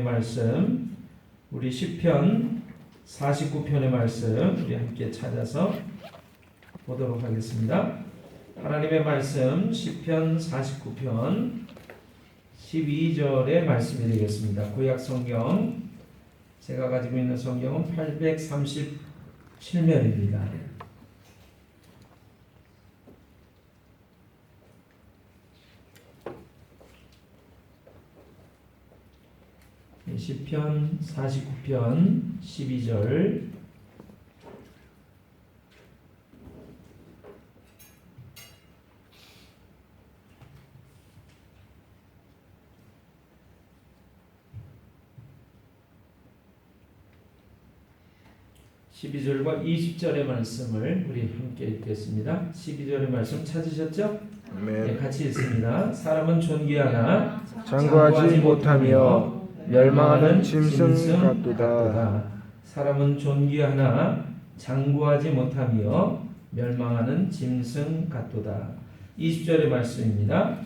말씀, 우리 시편 49편의 말씀 우리 함께 찾아서 보도록 하겠습니다. 하나님의 말씀 시편 49편 12절의 말씀이 되겠습니다. 구약 성경, 제가 가지고 있는 성경은 837면입니다. 시편 49편 12절. (12절과) 20절의 말씀을 우리 함께 읽겠습니다. 12절의 말씀 찾으셨죠? 네, 같이 읽습니다. 사람은 존귀하나 장구하지 못하며 멸망하는 짐승 같도다. 사람은 존귀하나 장구하지 못하며 멸망하는 짐승 같도다. 20절의 말씀입니다.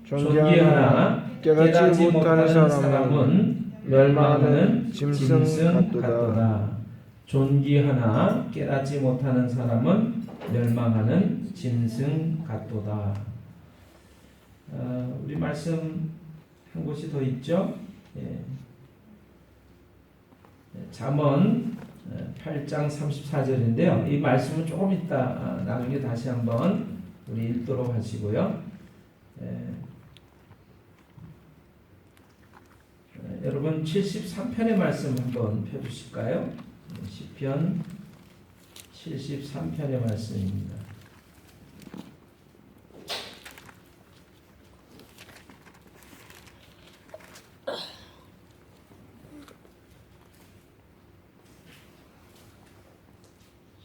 존귀하나 깨닫지 못하는 사람은 멸망하는 짐승 같도다. 존귀하나 깨닫지 못하는 사람은 멸망하는 짐승 같도다. 우리 말씀 한 곳이 더 있죠? 잠언 8장 34절인데요. 이 말씀은 조금 이따 나중에 다시 한번 우리 읽도록 하시고요. 여러분 73편의 말씀 한번 펴주실까요? 시편 73편의 말씀입니다.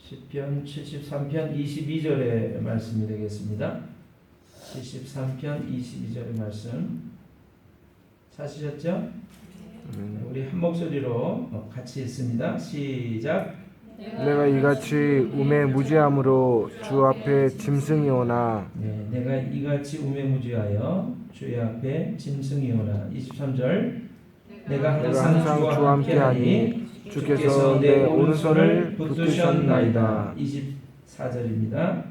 시편 73편 22절의 말씀이 되겠습니다. 73편 22절의 말씀 찾으셨죠? 우리 한 목소리로 같이 읽습니다. 시작. 내가 이같이 우매무지함으로 주 앞에 짐승이오나. 내가 이같이 우매무지하여 주의 앞에 짐승이오나. 23절. 내가 항상 주와 함께하니 주께서 내 오른손을 붙드셨나이다. 24절입니다.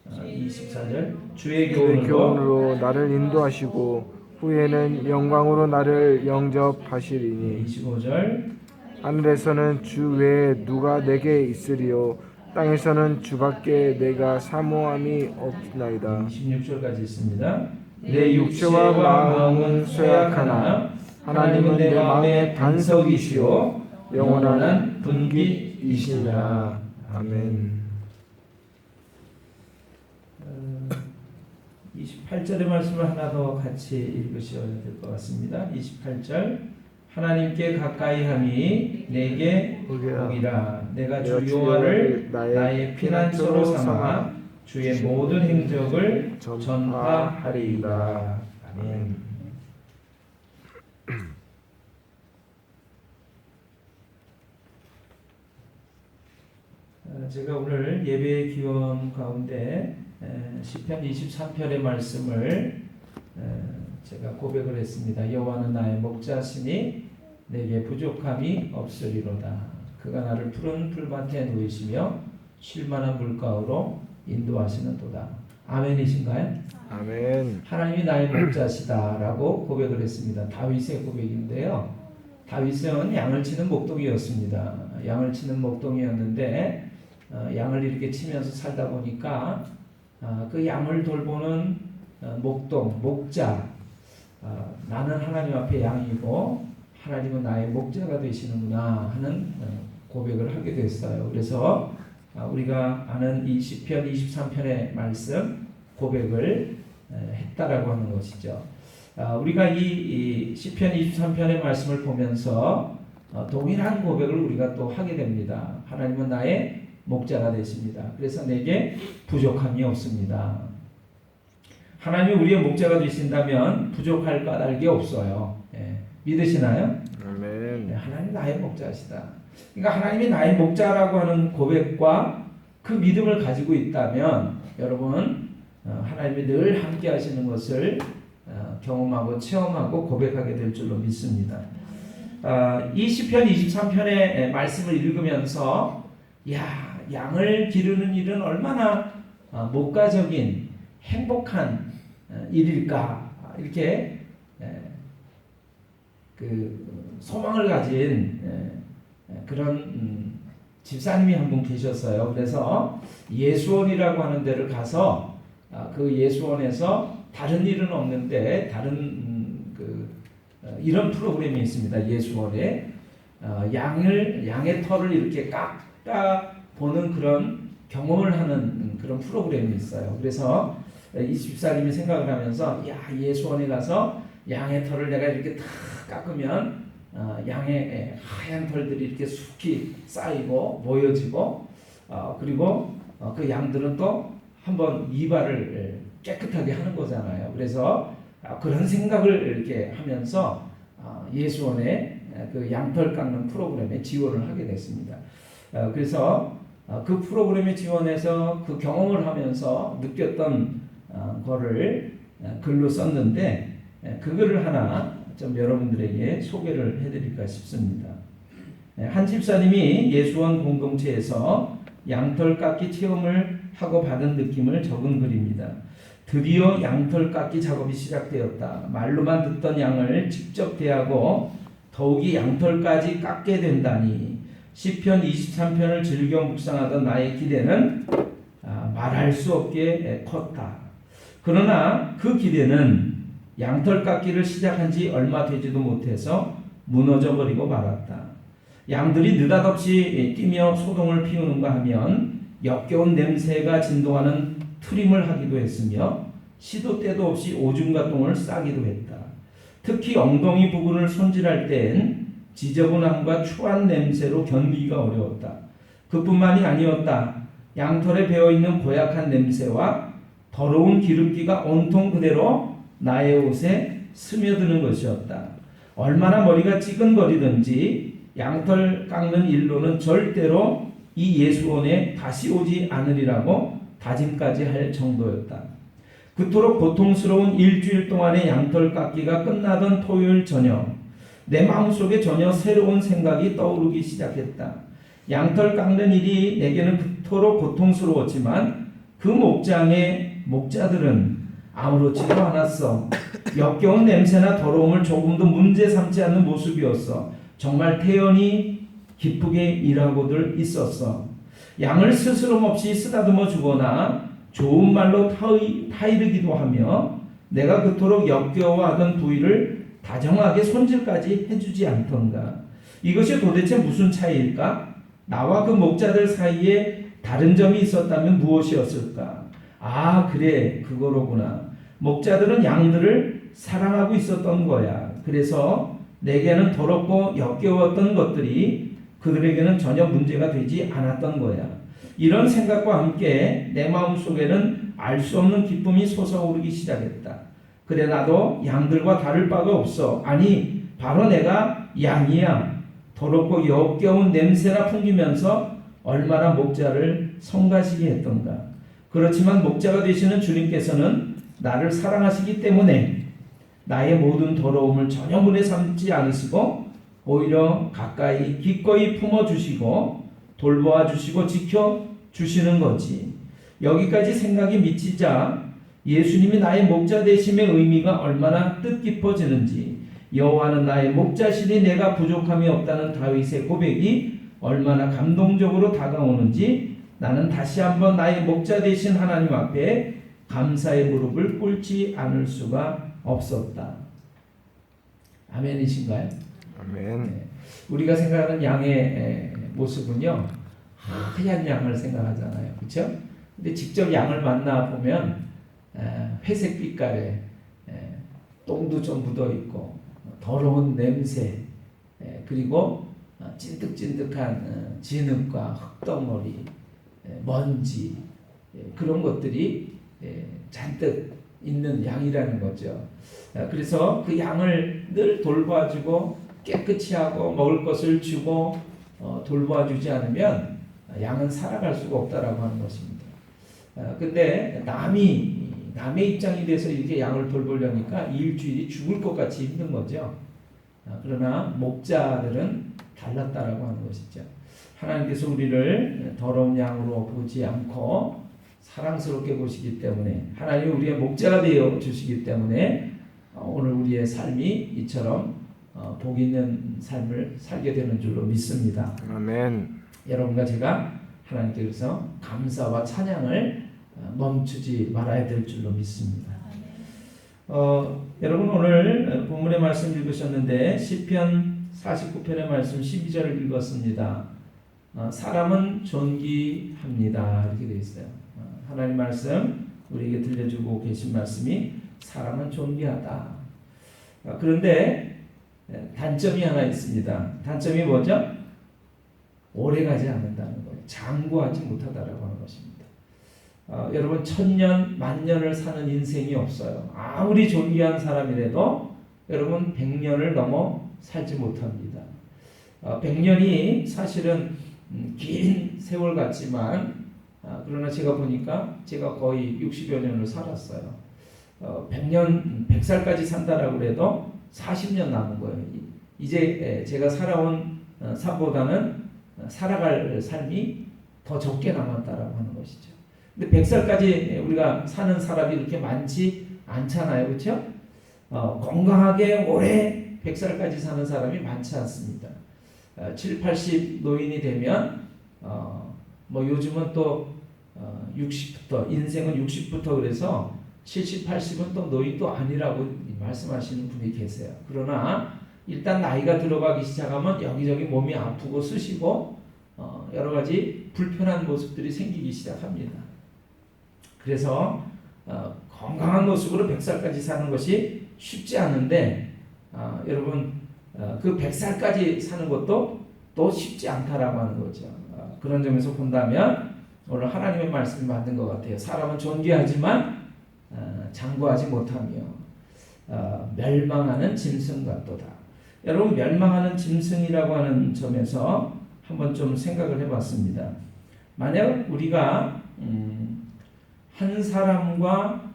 24절. 주의 교훈으로 나를 인도하시고 후에는 영광으로 나를 영접하시리니. 25절. 하늘에서는 주 외에 누가 내게 있으리요 땅에서는 주밖에 내가 사모함이 없나이다. 26절까지 있습니다. 내 육체와 마음은 쇠약하나 하나님은 내 마음의 반석이시요 영원한 분깃이시니라. 아멘. 28절의 말씀을 하나 더 같이 읽으셔야 될 것 같습니다. 28절. 하나님께 가까이함이 내게 복이라. 내가 주 여호와를 나의 피난처로 삼아 주의 모든 행적을 전파하리이다. 아멘. 제가 오늘 예배의 기원 가운데 시편 23편의 말씀을 제가 고백을 했습니다. 여호와는 나의 목자시니 내게 부족함이 없으리로다. 그가 나를 푸른 풀밭에 누이시며 쉴 만한 물가로 인도하시는도다. 아멘이신가요? 아멘. 하나님이 나의 목자시다라고 고백을 했습니다. 다윗의 고백인데요. 다윗은 양을 치는 목동이었습니다. 양을 치는 목동이었는데 양을 이렇게 치면서 살다 보니까 그 양을 돌보는 목동, 목자, 나는 하나님 앞에 양이고 하나님은 나의 목자가 되시는구나 하는 고백을 하게 됐어요. 그래서 우리가 아는 이 시편 23편의 말씀 고백을 했다라고 하는 것이죠. 우리가 이 시편 23편의 말씀을 보면서 동일한 고백을 우리가 또 하게 됩니다. 하나님은 나의 목자가 되십니다. 그래서 내게 부족함이 없습니다. 하나님이 우리의 목자가 되신다면 부족할 까닭이 없어요. 믿으시나요? 아멘. 하나님 나의 목자시다. 그러니까 하나님이 나의 목자라고 하는 고백과 그 믿음을 가지고 있다면 여러분 하나님이 늘 함께 하시는 것을 경험하고 체험하고 고백하게 될 줄로 믿습니다. 이 시편 23편의 말씀을 읽으면서 양을 기르는 일은 얼마나 목가적인 행복한 일일까 이렇게 그 소망을 가진 그런 집사님이 한 분 계셨어요. 그래서 예수원이라고 하는 데를 가서 그 예수원에서 다른 일은 없는데 다른 이런 프로그램이 있습니다. 예수원에 양의 털을 이렇게 깎아 보는 그런 경험을 하는 그런 프로그램이 있어요. 그래서 이 집사님이 생각을 하면서 예수원에 가서 양의 털을 내가 이렇게 탁 깎으면 양의 하얀 털들이 이렇게 숙히 쌓이고 모여지고 그리고 그 양들은 또 한번 이발을 깨끗하게 하는 거잖아요. 그래서 그런 생각을 이렇게 하면서 예수원의 그 양털 깎는 프로그램에 지원을 하게 됐습니다. 그래서 그 프로그램에 지원해서 그 경험을 하면서 느꼈던 거를 글로 썼는데 그거를 하나 좀 여러분들에게 소개를 해드릴까 싶습니다. 한 집사님이 예수원 공동체에서 양털 깎기 체험을 하고 받은 느낌을 적은 글입니다. 드디어 양털 깎기 작업이 시작되었다. 말로만 듣던 양을 직접 대하고 더욱이 양털까지 깎게 된다니 시편 23편을 즐겨 묵상하던 나의 기대는 말할 수 없게 컸다. 그러나 그 기대는 양털 깎기를 시작한 지 얼마 되지도 못해서 무너져 버리고 말았다. 양들이 느닷없이 뛰며 소동을 피우는가 하면 역겨운 냄새가 진동하는 트림을 하기도 했으며 시도 때도 없이 오줌과 똥을 싸기도 했다. 특히 엉덩이 부분을 손질할 땐 지저분함과 추한 냄새로 견디기가 어려웠다. 그뿐만이 아니었다. 양털에 배어있는 고약한 냄새와 더러운 기름기가 온통 그대로 나의 옷에 스며드는 것이었다. 얼마나 머리가 찌근거리든지 양털 깎는 일로는 절대로 이 예수원에 다시 오지 않으리라고 다짐까지 할 정도였다. 그토록 고통스러운 일주일 동안의 양털 깎기가 끝나던 토요일 저녁, 내 마음속에 전혀 새로운 생각이 떠오르기 시작했다. 양털 깎는 일이 내게는 그토록 고통스러웠지만 그 목장의 목자들은 아무렇지도 않았어. 역겨운 냄새나 더러움을 조금도 문제 삼지 않는 모습이었어. 정말 태연히 기쁘게 일하고들 있었어. 양을 스스럼 없이 쓰다듬어 주거나 좋은 말로 타이르기도 하며 내가 그토록 역겨워하던 부위를 다정하게 손질까지 해주지 않던가. 이것이 도대체 무슨 차이일까? 나와 그 목자들 사이에 다른 점이 있었다면 무엇이었을까? 그래, 그거로구나. 목자들은 양들을 사랑하고 있었던 거야. 그래서 내게는 더럽고 역겨웠던 것들이 그들에게는 전혀 문제가 되지 않았던 거야. 이런 생각과 함께 내 마음속에는 알 수 없는 기쁨이 솟아오르기 시작했다. 그래, 나도 양들과 다를 바가 없어. 아니, 바로 내가 양이야. 더럽고 역겨운 냄새나 풍기면서 얼마나 목자를 성가시게 했던가. 그렇지만 목자가 되시는 주님께서는 나를 사랑하시기 때문에 나의 모든 더러움을 전혀 문제 삼지 않으시고 오히려 가까이 기꺼이 품어주시고 돌보아주시고 지켜주시는 거지. 여기까지 생각이 미치자 예수님이 나의 목자 되심의 의미가 얼마나 뜻깊어지는지, 여호와는 나의 목자시니 내가 부족함이 없다는 다윗의 고백이 얼마나 감동적으로 다가오는지 나는 다시 한번 나의 목자 되신 하나님 앞에 감사의 무릎을 꿇지 않을 수가 없었다. 아멘이신가요? 아멘. 네. 우리가 생각하는 양의 모습은요, 하얀 양을 생각하잖아요. 그렇죠? 근데 직접 양을 만나 보면 회색 빛깔에 똥도 좀 묻어 있고 더러운 냄새, 그리고 찐득찐득한 진흙과 흙덩어리, 먼지, 그런 것들이 잔뜩 있는 양이라는 거죠. 그래서 그 양을 늘 돌봐주고 깨끗이 하고 먹을 것을 주고 돌봐주지 않으면 양은 살아갈 수가 없다라고 하는 것입니다. 근데 남의 입장이 돼서 이렇게 양을 돌보려니까 일주일이 죽을 것 같이 힘든 거죠. 그러나 목자들은 달랐다라고 하는 것이죠. 하나님께서 우리를 더러운 양으로 보지 않고 사랑스럽게 보시기 때문에 하나님이 우리의 목자가 되어 주시기 때문에 오늘 우리의 삶이 이처럼 복 있는 삶을 살게 되는 줄로 믿습니다. 아멘. 여러분과 제가 하나님께서 감사와 찬양을 멈추지 말아야 될 줄로 믿습니다. 여러분 오늘 본문의 말씀 읽으셨는데 시편 49편의 말씀 12절을 읽었습니다. 사람은 존귀합니다. 이렇게 되어 있어요. 하나님 말씀 우리에게 들려주고 계신 말씀이 사람은 존귀하다. 그런데 단점이 하나 있습니다. 단점이 뭐죠? 오래가지 않는다는 거예요. 장구하지 못하다라고 하는 것입니다. 여러분 천년 만년을 사는 인생이 없어요. 아무리 존귀한 사람이라도 여러분 100년을 넘어 살지 못합니다. 100년이 사실은 긴 세월 같지만 그러나 제가 보니까 제가 거의 60여 년을 살았어요. 100년 100살까지 산다라고 해도 40년 남은 거예요. 이제 제가 살아온 삶보다는 살아갈 삶이 더 적게 남았다라고 하는 것이죠. 근데 100살까지 우리가 사는 사람이 그렇게 많지 않잖아요. 그렇죠? 건강하게 오래 100살까지 사는 사람이 많지 않습니다. 7, 80 노인이 되면 뭐 요즘은 또 60부터 인생은 60부터 그래서 70, 80은 또 노인도 아니라고 말씀하시는 분이 계세요. 그러나 일단 나이가 들어가기 시작하면 여기저기 몸이 아프고 쑤시고 여러 가지 불편한 모습들이 생기기 시작합니다. 그래서 건강한 모습으로 100살까지 사는 것이 쉽지 않은데 여러분 그 100살까지 사는 것도 또 쉽지 않다라고 하는 거죠. 그런 점에서 본다면 오늘 하나님의 말씀이 맞는 것 같아요. 사람은 존귀하지만 장구하지 못하며 멸망하는 짐승 같도다. 여러분 멸망하는 짐승이라고 하는 점에서 한번 좀 생각을 해봤습니다. 만약 우리가 한 사람과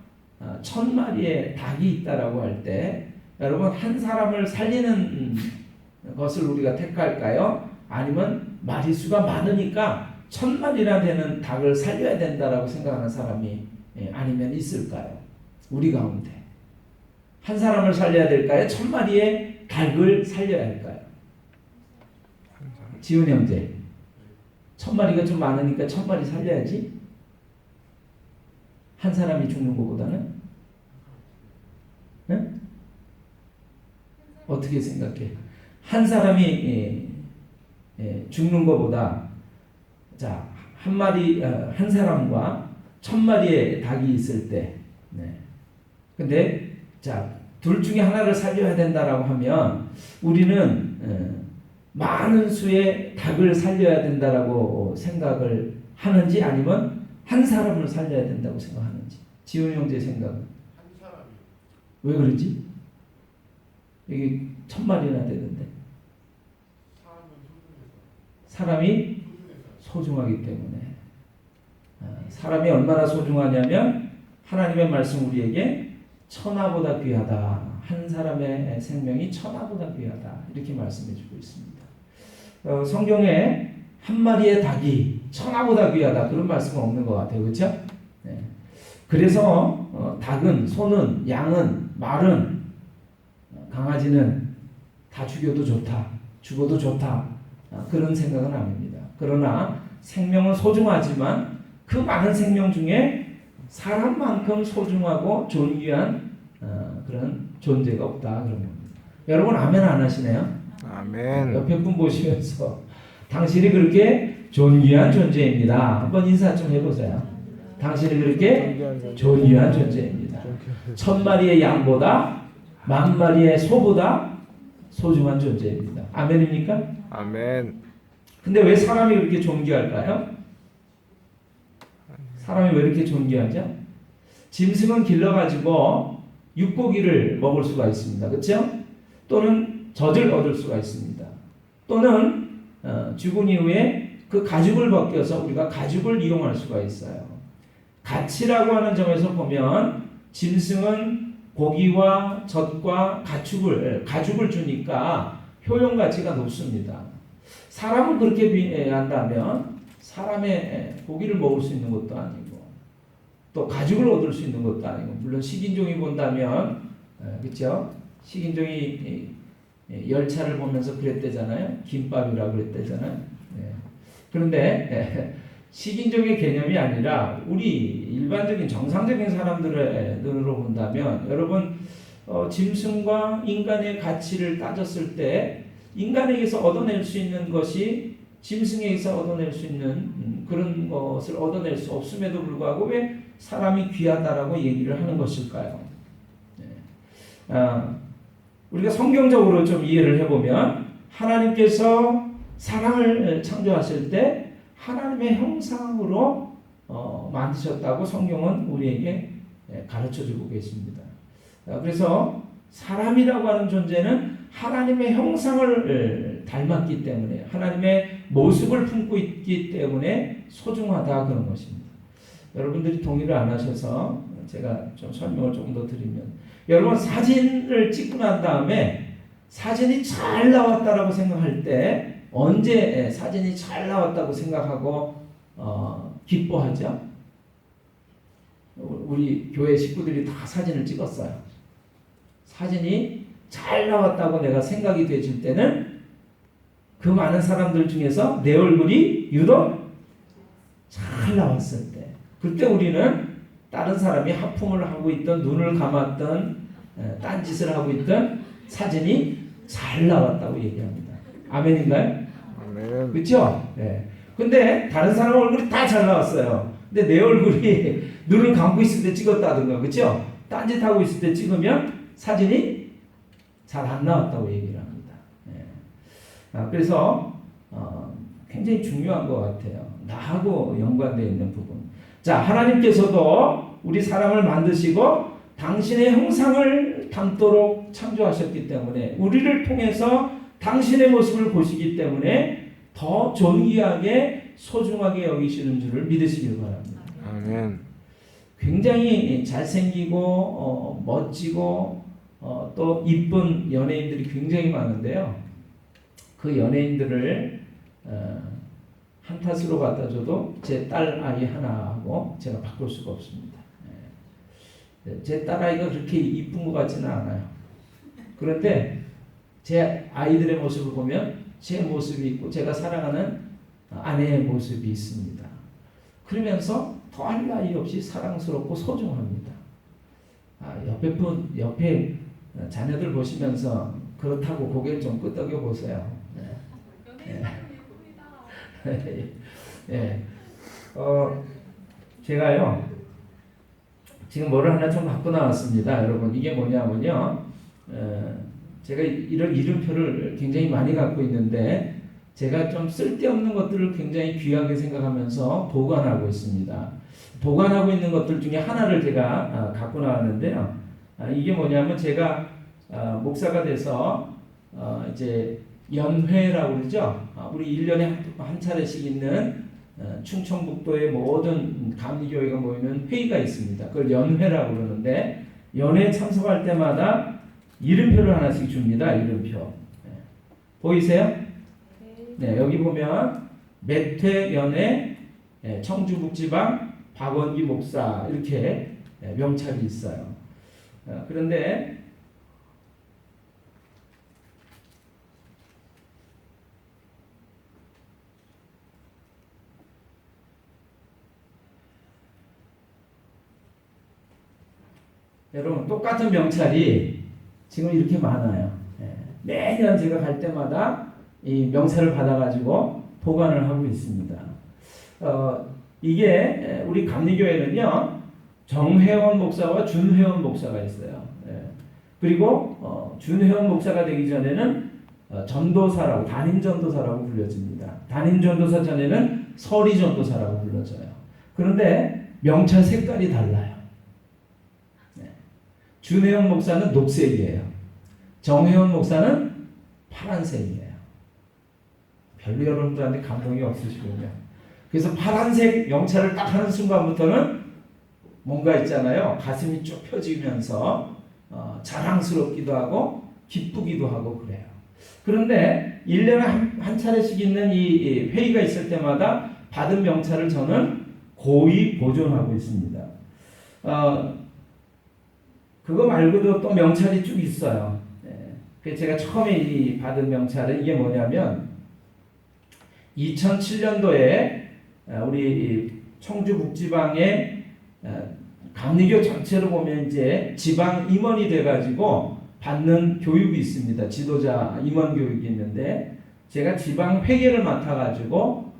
1000마리의 닭이 있다라고 할 때 여러분 한 사람을 살리는 것을 우리가 택할까요? 아니면 마리수가 많으니까 1000마리나 되는 닭을 살려야 된다라고 생각하는 사람이 아니면 있을까요? 우리 가운데 한 사람을 살려야 될까요? 1000마리의 닭을 살려야 할까요? 지훈 형제 1000마리가 좀 많으니까 1000마리 살려야지 한 사람이 죽는 것보다는 네? 어떻게 생각해? 한 사람이 죽는 것보다 자, 한 마리 한 사람과 1000마리의 닭이 있을 때 근데 자, 둘 중에 하나를 살려야 된다라고 하면 우리는 많은 수의 닭을 살려야 된다라고 생각을 하는지 아니면 한 사람을 살려야 된다고 생각하는지. 지훈 형제 생각은? 한 사람이. 왜 그러지? 여기 1000마리나 되는데. 사람이 소중하기 때문에. 사람이 얼마나 소중하냐면 하나님의 말씀 우리에게 천하보다 귀하다. 한 사람의 생명이 천하보다 귀하다. 이렇게 말씀해주고 있습니다. 성경에 한 마리의 닭이 천하보다 귀하다. 그런 말씀은 없는 것 같아요. 그렇죠? 네. 그래서 닭은, 소는, 양은, 말은, 강아지는 다 죽여도 좋다. 죽어도 좋다. 그런 생각은 아닙니다. 그러나 생명은 소중하지만 그 많은 생명 중에 사람만큼 소중하고 존귀한 그런 존재가 없다. 그런 겁니다. 여러분 아멘 안 하시네요? 아멘. 옆에 분 보시면서 당신이 그렇게 존귀한 존재입니다. 한번 인사 좀 해보세요. 당신이 그렇게 존귀한 존재입니다. 1000마리의 양보다 10,000마리의 소보다 소중한 존재입니다. 아멘입니까? 아멘. 근데 왜 사람이 그렇게 존귀할까요? 사람이 왜 이렇게 존귀하죠? 짐승은 길러가지고 육고기를 먹을 수가 있습니다. 그렇죠? 또는 젖을 얻을 수가 있습니다. 또는 죽은 이후에 그 가죽을 벗겨서 우리가 가죽을 이용할 수가 있어요. 가치라고 하는 점에서 보면 짐승은 고기와 젖과 가축을 주니까 효용 가치가 높습니다. 사람은 그렇게 한다면 사람의 고기를 먹을 수 있는 것도 아니고 또 가죽을 얻을 수 있는 것도 아니고, 물론 식인종이 본다면 그렇죠? 식인종이 열차를 보면서 그랬대잖아요. 김밥이라고 그랬대잖아요. 그런데 식인종의 개념이 아니라 우리 일반적인 정상적인 사람들의 눈으로 본다면, 여러분 짐승과 인간의 가치를 따졌을 때 인간에게서 얻어낼 수 있는 것이 짐승에게서 얻어낼 수 있는 그런 것을 얻어낼 수 없음에도 불구하고 왜 사람이 귀하다라고 얘기를 하는 것일까요? 우리가 성경적으로 좀 이해를 해보면, 하나님께서 사람을 창조하실 때 하나님의 형상으로 만드셨다고 성경은 우리에게 가르쳐주고 계십니다. 그래서 사람이라고 하는 존재는 하나님의 형상을 닮았기 때문에, 하나님의 모습을 품고 있기 때문에 소중하다 그런 것입니다. 여러분들이 동의를 안 하셔서 제가 좀 설명을 조금 더 드리면, 여러분 사진을 찍고 난 다음에 사진이 잘 나왔다라고 생각할 때 언제 사진이 잘 나왔다고 생각하고 기뻐하죠? 우리 교회 식구들이 다 사진을 찍었어요. 사진이 잘 나왔다고 내가 생각이 되질 때는 그 많은 사람들 중에서 내 얼굴이 유독 잘 나왔을 때, 그때 우리는 다른 사람이 하품을 하고 있던, 눈을 감았던, 딴짓을 하고 있던 사진이 잘 나왔다고 얘기합니다. 아멘인가요? 아멘. 그렇죠? 네. 근데 다른 사람 얼굴이 다 잘 나왔어요. 근데 내 얼굴이 눈을 감고 있을 때 찍었다든가, 그렇죠? 딴짓하고 있을 때 찍으면 사진이 잘 안 나왔다고 얘기를 합니다. 네. 그래서 굉장히 중요한 것 같아요. 나하고 연관되어 있는 부분. 자, 하나님께서도 우리 사람을 만드시고 당신의 형상을 담도록 창조하셨기 때문에, 우리를 통해서 당신의 모습을 보시기 때문에 더 존귀하게 소중하게 여기시는 줄을 믿으시길 바랍니다. 아멘. 굉장히 잘생기고 멋지고 또 이쁜 연예인들이 굉장히 많은데요. 그 연예인들을 한 탓으로 갖다 줘도 제 딸 아이 하나하고 제가 바꿀 수가 없습니다. 제 딸 아이가 그렇게 이쁜 것 같지는 않아요. 그런데 제 아이들의 모습을 보면 제 모습이 있고 제가 사랑하는 아내의 모습이 있습니다. 그러면서 더할 나위 없이 사랑스럽고 소중합니다. 옆에 자녀들 보시면서 그렇다고 고개를 좀 끄덕여 보세요. 네. 제가요 지금 뭐를 하나 좀 갖고 나왔습니다. 여러분, 이게 뭐냐면요, 제가 이런 이름표를 굉장히 많이 갖고 있는데 제가 좀 쓸데없는 것들을 굉장히 귀하게 생각하면서 보관하고 있습니다. 보관하고 있는 것들 중에 하나를 제가 갖고 나왔는데요. 이게 뭐냐면 제가 목사가 돼서 이제 연회라고 그러죠. 우리 1년에 한 차례씩 있는 충청북도의 모든 감리교회가 모이는 회의가 있습니다. 그걸 연회라고 그러는데, 연회에 참석할 때마다 이름표를 하나씩 줍니다. 이름표. 보이세요? 네, 여기 보면 매퇴 연회 청주북지방 박원기 목사 이렇게 명찰이 있어요. 그런데 여러분, 똑같은 명찰이 지금 이렇게 많아요. 매년 제가 갈 때마다 이 명찰을 받아가지고 보관을 하고 있습니다. 이게 우리 감리교회는요, 정회원 목사와 준회원 목사가 있어요. 그리고 준회원 목사가 되기 전에는 전도사라고, 담임 전도사라고 불려집니다. 담임 전도사 전에는 서리 전도사라고 불러져요. 그런데 명찰 색깔이 달라요. 준회원 목사는 녹색이에요. 정회원 목사는 파란색이에요. 별로 여러분들한테 감동이 없으시군요. 그래서 파란색 명찰을 딱 하는 순간부터는 뭔가 있잖아요. 가슴이 쭉 펴지면서 자랑스럽기도 하고 기쁘기도 하고 그래요. 그런데 1년에 한 차례씩 있는 이 회의가 있을 때마다 받은 명찰을 저는 고이 보존하고 있습니다. 그거 말고도 또 명찰이 쭉 있어요. 그래서 제가 처음에 이 받은 명찰은 이게 뭐냐면 2007년도에 우리 청주 북지방의 감리교 전체로 보면 이제 지방 임원이 돼가지고 받는 교육이 있습니다. 지도자 임원 교육이 있는데 제가 지방 회계를 맡아가지고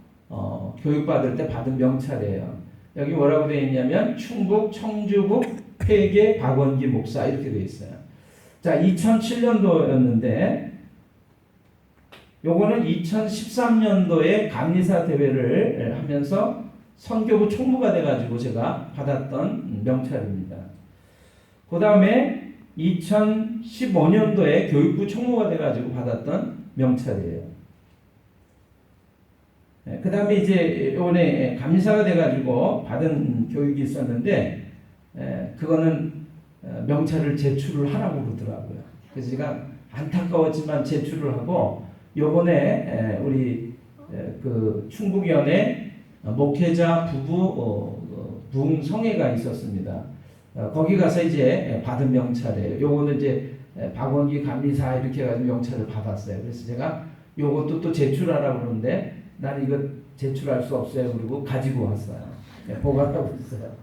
교육받을 때 받은 명찰이에요. 여기 뭐라고 되어 있냐면 충북 청주북 회계 박원기 목사 이렇게 되어 있어요. 자, 2007년도였는데 요거는 2013년도에 감리사 대회를 하면서 선교부 총무가 돼가지고 제가 받았던 명찰입니다. 그 다음에 2015년도에 교육부 총무가 돼가지고 받았던 명찰이에요. 그 다음에 이제 요번에 감리사가 돼가지고 받은 교육이 있었는데 그거는 명찰을 제출을 하라고 그러더라고요. 그래서 제가 안타까웠지만 제출을 하고 요번에 우리 그 충북연에 목회자 부부 부흥성회가 있었습니다. 거기 가서 이제 받은 명찰이에요. 요거는 이제 박원기 감리사 이렇게 해가지고 명찰을 받았어요. 그래서 제가 요것도 또 제출하라고 그러는데 나는 이거 제출할 수 없어요. 그리고 가지고 왔어요. 보관하고 있어요.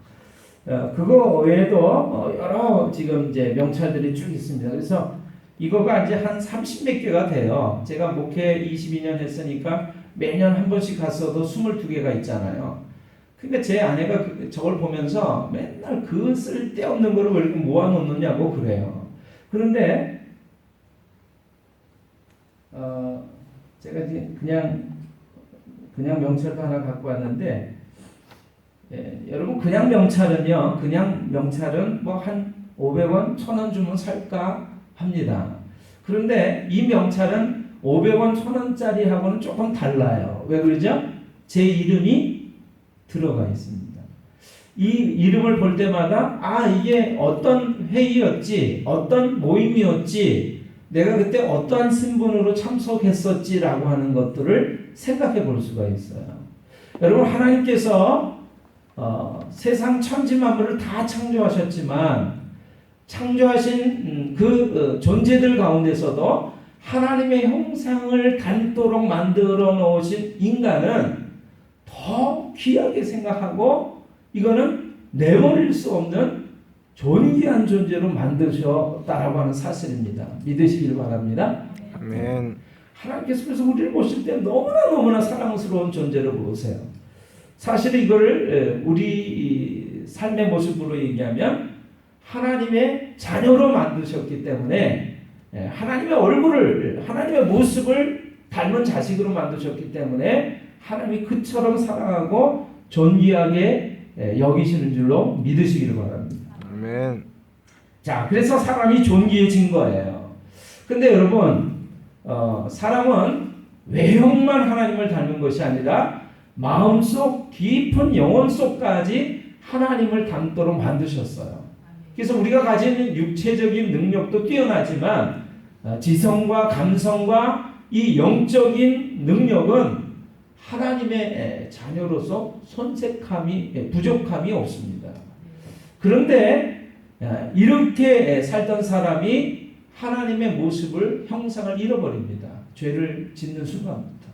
그거 외에도 여러 지금 이제 명찰들이 쭉 있습니다. 그래서 이거가 이제 한 30몇 개가 돼요. 제가 목회 22년 했으니까 매년 한 번씩 갔어도 22개가 있잖아요. 그러니까 제 아내가 저걸 보면서 맨날 그 쓸데없는 거를 왜 이렇게 모아놓느냐고 그래요. 그런데 제가 이제 그냥 명찰도 하나 갖고 왔는데 여러분 그냥 명찰은 뭐 한 500원, 1000원 주면 살까 합니다. 그런데 이 명찰은 500원, 1000원짜리하고는 조금 달라요. 왜 그러죠? 제 이름이 들어가 있습니다. 이 이름을 볼 때마다 이게 어떤 회의였지, 어떤 모임이었지, 내가 그때 어떠한 신분으로 참석했었지라고 하는 것들을 생각해 볼 수가 있어요. 여러분 하나님께서 세상 천지만물을 다 창조하셨지만 창조하신 그 존재들 가운데서도 하나님의 형상을 닮도록 만들어 놓으신 인간은 더 귀하게 생각하고 이거는 내버릴 수 없는 존귀한 존재로 만드셨다라고 하는 사실입니다. 믿으시길 바랍니다. 아멘. 하나님께서 그래서 우리를 보실 때 너무나 사랑스러운 존재로 보세요. 사실은 이거를 우리 삶의 모습으로 얘기하면 하나님의 자녀로 만드셨기 때문에 하나님의 얼굴을, 하나님의 모습을 닮은 자식으로 만드셨기 때문에 하나님이 그처럼 사랑하고 존귀하게 여기시는 줄로 믿으시기를 바랍니다. 아멘. 자, 그래서 사람이 존귀해진 거예요. 근데 여러분, 사람은 외형만 하나님을 닮은 것이 아니라 마음속 깊은 영혼 속까지 하나님을 닮도록 만드셨어요. 그래서 우리가 가진 육체적인 능력도 뛰어나지만 지성과 감성과 이 영적인 능력은 하나님의 자녀로서 손색함이 부족함이 없습니다. 그런데 이렇게 살던 사람이 하나님의 모습을 형상을 잃어버립니다. 죄를 짓는 순간부터.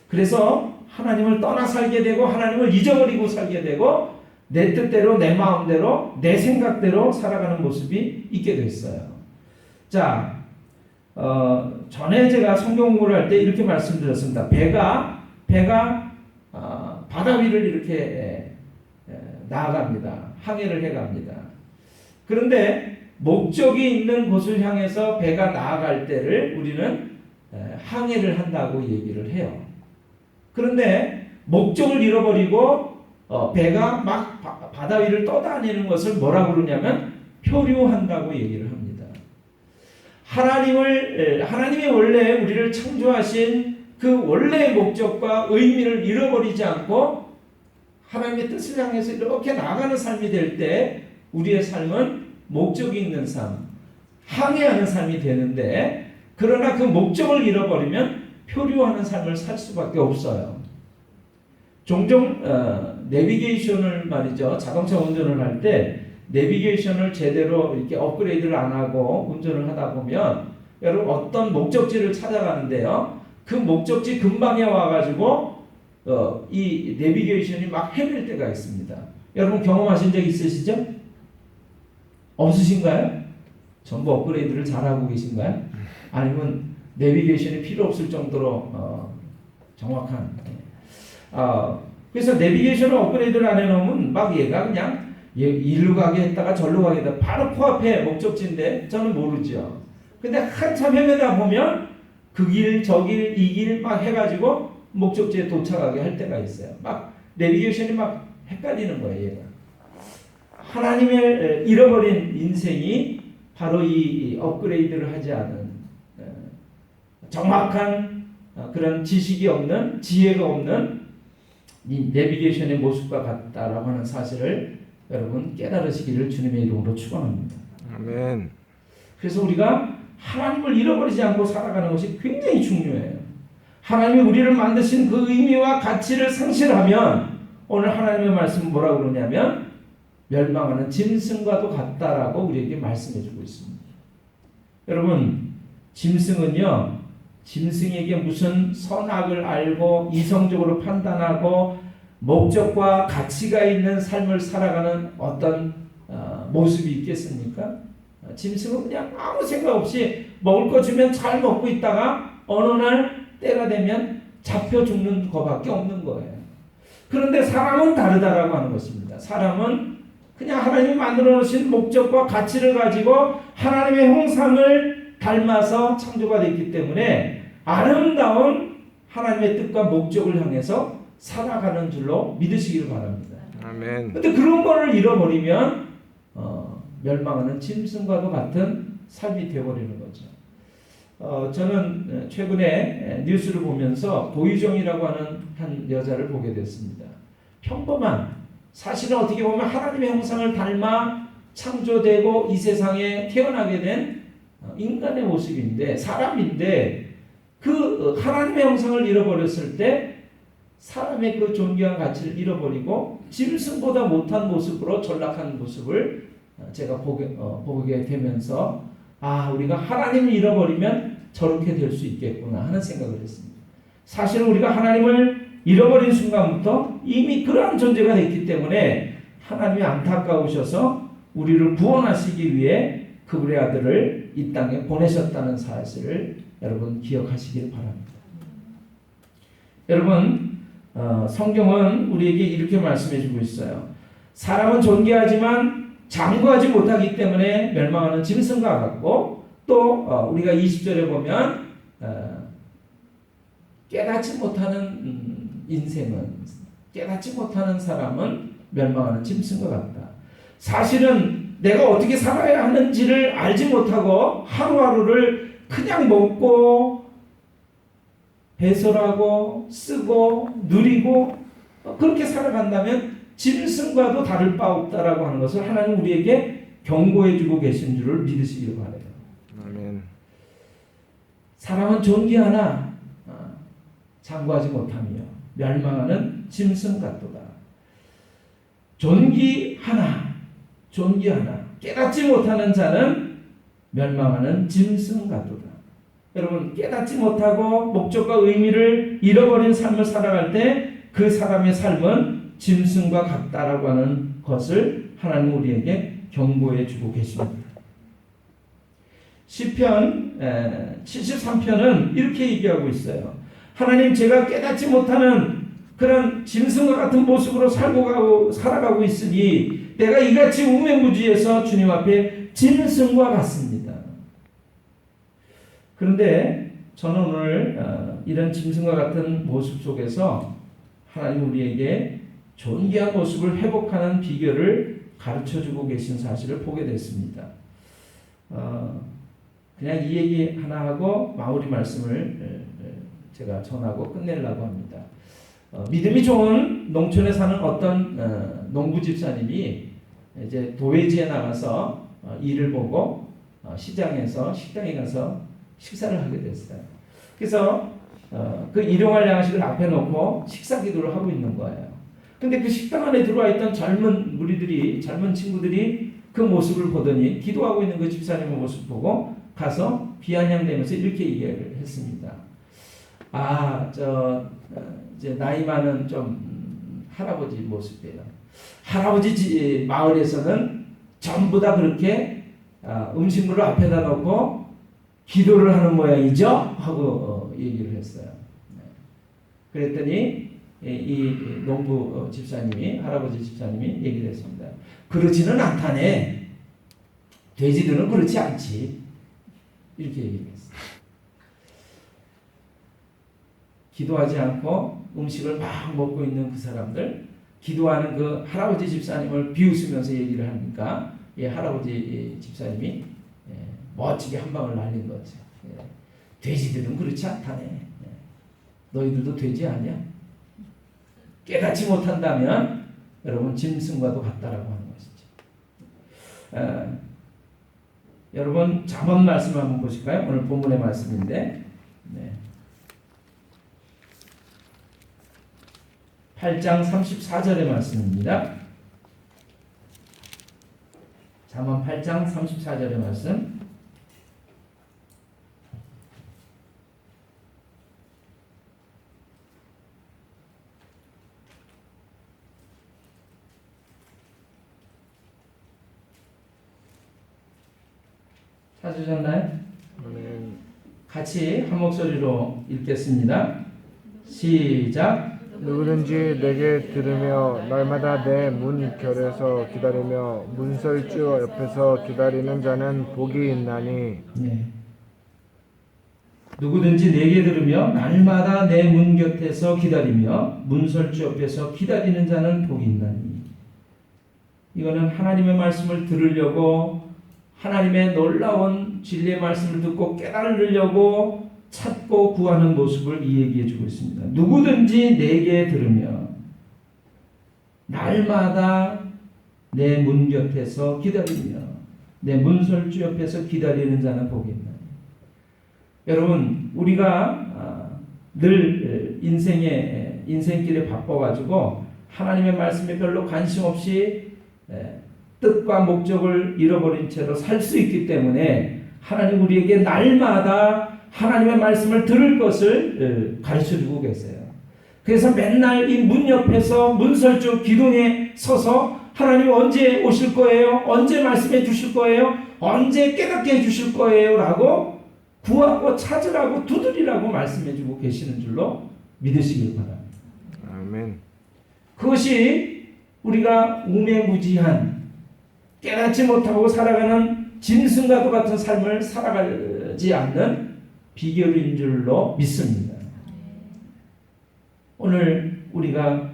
그래서 하나님을 떠나 살게 되고 하나님을 잊어버리고 살게 되고 내 뜻대로 내 마음대로 내 생각대로 살아가는 모습이 있게 됐어요. 자, 전에 제가 성경 공부를 할 때 이렇게 말씀드렸습니다. 배가 바다 위를 이렇게 나아갑니다. 항해를 해갑니다. 그런데 목적이 있는 곳을 향해서 배가 나아갈 때를 우리는 항해를 한다고 얘기를 해요. 그런데 목적을 잃어버리고 배가 막 바다 위를 떠다니는 것을 뭐라고 그러냐면 표류한다고 얘기를 합니다. 하나님이 원래 우리를 창조하신 그 원래의 목적과 의미를 잃어버리지 않고 하나님의 뜻을 향해서 이렇게 나아가는 삶이 될 때 우리의 삶은 목적이 있는 삶, 항해하는 삶이 되는데, 그러나 그 목적을 잃어버리면 표류하는 삶을 살 수밖에 없어요. 종종 내비게이션을 말이죠. 자동차 운전을 할 때 내비게이션을 제대로 이렇게 업그레이드를 안 하고 운전을 하다 보면 여러분 어떤 목적지를 찾아가는데요. 그 목적지 근방에 와가지고 이 내비게이션이 막 헤맬 때가 있습니다. 여러분 경험하신 적 있으시죠? 없으신가요? 전부 업그레이드를 잘하고 계신가요? 아니면 내비게이션이 필요 없을 정도로 정확한. 그래서 내비게이션을 업그레이드를 안 해놓으면 막 얘가 그냥 일로 가게 했다가 절로 가게 했다가 바로 코앞에 목적지인데 저는 모르죠. 근데 한참 헤매다 보면 그 길, 저 길, 이 길 막 해가지고 목적지에 도착하게 할 때가 있어요. 막 내비게이션이 막 헷갈리는 거예요, 얘가. 하나님을 잃어버린 인생이 바로 이 업그레이드를 하지 않은 정확한 그런 지식이 없는, 지혜가 없는 이 내비게이션의 모습과 같다라고 하는 사실을 여러분 깨달으시기를 주님의 이름으로 축원합니다. 아멘. 그래서 우리가 하나님을 잃어버리지 않고 살아가는 것이 굉장히 중요해요. 하나님이 우리를 만드신 그 의미와 가치를 상실하면 오늘 하나님의 말씀은 뭐라고 그러냐면 멸망하는 짐승과도 같다라고 우리에게 말씀해 주고 있습니다. 여러분, 짐승은요, 짐승에게 무슨 선악을 알고 이성적으로 판단하고 목적과 가치가 있는 삶을 살아가는 어떤 모습이 있겠습니까? 짐승은 그냥 아무 생각 없이 먹을 거 주면 잘 먹고 있다가 어느 날 때가 되면 잡혀 죽는 것밖에 없는 거예요. 그런데 사람은 다르다라고 하는 것입니다. 사람은 그냥 하나님이 만들어 놓으신 목적과 가치를 가지고 하나님의 형상을 닮아서 창조가 됐기 때문에 아름다운 하나님의 뜻과 목적을 향해서 살아가는 줄로 믿으시기를 바랍니다. 아멘. 근데 그런 거를 잃어버리면 멸망하는 짐승과도 같은 삶이 되어버리는 거죠. 저는 최근에 뉴스를 보면서 고유정이라고 하는 한 여자를 보게 됐습니다. 평범한, 사실은 어떻게 보면 하나님의 형상을 닮아 창조되고 이 세상에 태어나게 된 인간의 모습인데, 사람인데 그 하나님의 형상을 잃어버렸을 때 사람의 그 존귀한 가치를 잃어버리고 짐승보다 못한 모습으로 전락한 모습을 제가 보게 되면서 우리가 하나님을 잃어버리면 저렇게 될 수 있겠구나 하는 생각을 했습니다. 사실은 우리가 하나님을 잃어버린 순간부터 이미 그러한 존재가 됐기 때문에 하나님이 안타까우셔서 우리를 구원하시기 위해 그분의 아들을 이 땅에 보내셨다는 사실을 여러분 기억하시길 바랍니다. 여러분, 성경은 우리에게 이렇게 말씀해주고 있어요. 사람은 존귀하지만 장구하지 못하기 때문에 멸망하는 짐승과 같고, 또 우리가 20절에 보면 깨닫지 못하는 인생은, 깨닫지 못하는 사람은 멸망하는 짐승과 같다. 사실은 내가 어떻게 살아야 하는지를 알지 못하고 하루하루를 그냥 먹고 배설하고 쓰고 누리고 그렇게 살아간다면 짐승과도 다를 바 없다라고 하는 것을 하나님 우리에게 경고해 주고 계신 줄을 믿으시길 바라요. 아멘. 사람은 존귀하나 장구하지 못하며 멸망하는 짐승 같도다. 존귀하나 깨닫지 못하는 자는 멸망하는 짐승 같도다. 여러분, 깨닫지 못하고 목적과 의미를 잃어버린 삶을 살아갈 때 그 사람의 삶은 짐승과 같다라고 하는 것을 하나님 우리에게 경고해 주고 계십니다. 시편 73편은 이렇게 얘기하고 있어요. 하나님, 제가 깨닫지 못하는 그런 짐승과 같은 모습으로 살아가고 있으니 내가 이같이 우매무지해서 주님 앞에 짐승과 같습니다. 그런데 저는 오늘 이런 짐승과 같은 모습 속에서 하나님 우리에게 존귀한 모습을 회복하는 비결을 가르쳐주고 계신 사실을 보게 됐습니다. 그냥 이 얘기 하나 하고 마무리 말씀을 제가 전하고 끝내려고 합니다. 믿음이 좋은 농촌에 사는 어떤 농부 집사님이 이제 도회지에 나가서 일을 보고 시장에서 식당에 가서 식사를 하게 됐어요. 그래서 그 일용할 양식을 앞에 놓고 식사 기도를 하고 있는 거예요. 근데 그 식당 안에 들어와 있던 젊은 무리들이, 젊은 친구들이 그 모습을 보더니 기도하고 있는 그 집사님의 모습 보고 가서 비아냥대면서 이렇게 얘기를 했습니다. 이제 나이 많은 좀 할아버지 모습이에요. 할아버지 마을에서는 전부 다 그렇게 음식물을 앞에다 놓고 기도를 하는 모양이죠? 하고 얘기를 했어요. 그랬더니 이 농부 집사님이, 할아버지 집사님이 얘기를 했습니다. 그렇지는 않다네. 돼지들은 그렇지 않지. 이렇게 얘기를 했어요. 기도하지 않고 음식을 막 먹고 있는 그 사람들, 기도하는 그 할아버지 집사님을 비웃으면서 얘기를 하니까 이 할아버지 집사님이 멋지게 한 방을 날린 거죠. 돼지들은 그렇지 않다네. 너희들도 돼지 아니야? 깨닫지 못한다면 여러분 짐승과도 같다라고 하는 것이죠. 여러분 잠언 말씀 한번 보실까요? 오늘 본문의 말씀인데 8장 34절의 말씀입니다. 잠언 8장 34절의 말씀. 찾으셨나요? 아멘. 같이 한 목소리로 읽겠습니다. 시작. 누구든지 내게 들으며 날마다 내 문 결에서 기다리며 문설주 옆에서 기다리는 자는 복이 있나니. 네. 누구든지 내게 들으며 날마다 내 문 곁에서 기다리며 문설주 옆에서 기다리는 자는 복이 있나니. 이거는 하나님의 말씀을 들으려고, 하나님의 놀라운 진리의 말씀을 듣고 깨달으려고 찾고 구하는 모습을 이 얘기해 주고 있습니다. 누구든지 내게 들으며 날마다 내 문 곁에서 기다리며 내 문설주 옆에서 기다리는 자는 복이 있나니. 여러분, 우리가 늘 인생길에 바빠가지고 하나님의 말씀에 별로 관심 없이 뜻과 목적을 잃어버린 채로 살 수 있기 때문에 하나님 우리에게 날마다 하나님의 말씀을 들을 것을 가르쳐주고 계세요. 그래서 맨날 이 문 옆에서 문설주 기둥에 서서 하나님 언제 오실 거예요? 언제 말씀해 주실 거예요? 언제 깨닫게 해 주실 거예요? 라고 구하고 찾으라고 두드리라고 말씀해 주고 계시는 줄로 믿으시길 바랍니다. 아멘. 그것이 우리가 우매무지한 깨닫지 못하고 살아가는 짐승과도 같은 삶을 살아가지 않는 비결인 줄로 믿습니다. 오늘 우리가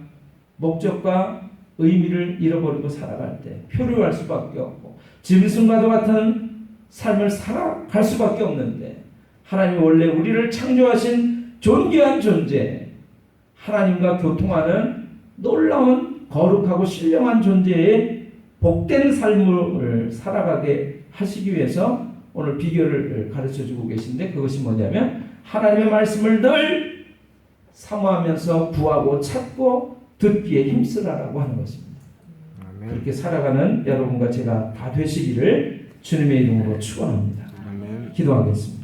목적과 의미를 잃어버리고 살아갈 때 표류할 수밖에 없고 짐승과도 같은 삶을 살아갈 수밖에 없는데, 하나님이 원래 우리를 창조하신 존귀한 존재, 하나님과 교통하는 놀라운 거룩하고 신령한 존재의 복된 삶을 살아가게 하시기 위해서 오늘 비결을 가르쳐주고 계신데, 그것이 뭐냐면 하나님의 말씀을 늘 사모하면서 구하고 찾고 듣기에 힘쓰라라고 하는 것입니다. 아멘. 그렇게 살아가는 여러분과 제가 다 되시기를 주님의 이름으로 축원합니다. 아멘. 기도하겠습니다.